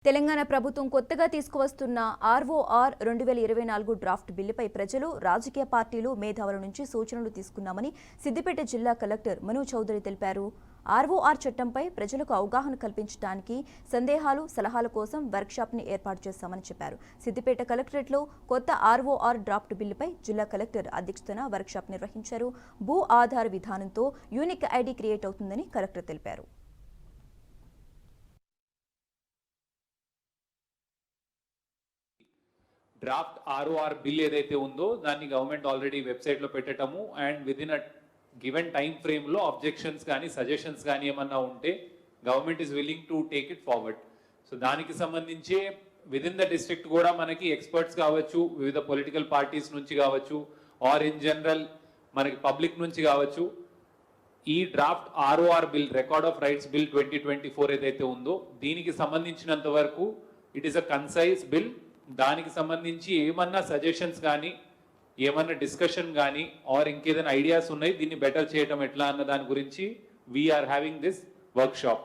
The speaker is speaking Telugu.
తెలంగాణ ప్రభుత్వం కొత్తగా తీసుకువస్తున్న ఆర్ఓఆర్ 2024 డ్రాఫ్ట్ బిల్లుపై ప్రజలు, రాజకీయ పార్టీలు, మేధావుల నుంచి సూచనలు తీసుకున్నామని సిద్దిపేట జిల్లా కలెక్టర్ మను చౌదరి తెలిపారు. ఆర్ఓఆర్ చట్టంపై ప్రజలకు అవగాహన కల్పించడానికి సందేహాలు, సలహాల కోసం వర్క్షాప్ని ఏర్పాటు చేశామని చెప్పారు. సిద్దిపేట కలెక్టరేట్లో కొత్త ఆర్ఓఆర్ డ్రాఫ్ట్ బిల్లుపై జిల్లా కలెక్టర్ అధ్యక్షతన వర్క్షాప్ నిర్వహించారు. భూ ఆధార విధానంతో యూనిక్ ఐడి క్రియేట్ అవుతుందని కలెక్టర్ తెలిపారు. డ్రాఫ్ట్ ఆర్ఓఆర్ బిల్ ఏదైతే ఉందో దాన్ని గవర్నమెంట్ ఆల్రెడీ వెబ్సైట్లో పెట్టటము and within a given time ఫ్రేమ్లో అబ్జెక్షన్స్ కానీ సజెషన్స్ కానీ ఏమన్నా ఉంటే government is willing to take it forward. So దానికి సంబంధించి విదిన్ ద డిస్ట్రిక్ట్ కూడా మనకి ఎక్స్పర్ట్స్ కావచ్చు, వివిధ పొలిటికల్ పార్టీస్ నుంచి కావచ్చు, ఆర్ ఇన్ జనరల్ మనకి పబ్లిక్ నుంచి కావచ్చు, ఈ draft ROR bill, record of rights bill 2024 ఏదైతే ఉందో దీనికి సంబంధించినంత వరకు it is a concise bill. దానికి సంబంధించి ఏమన్నా సజెషన్స్ కానీ, ఏమన్నా డిస్కషన్ కానీ ఆర్ ఇంకేదైనా ఐడియాస్ ఉన్నాయి దీన్ని బెటర్ చేయడం ఎట్లా అన్న దాని గురించి వీఆర్ హ్యావింగ్ దిస్ వర్క్షాప్.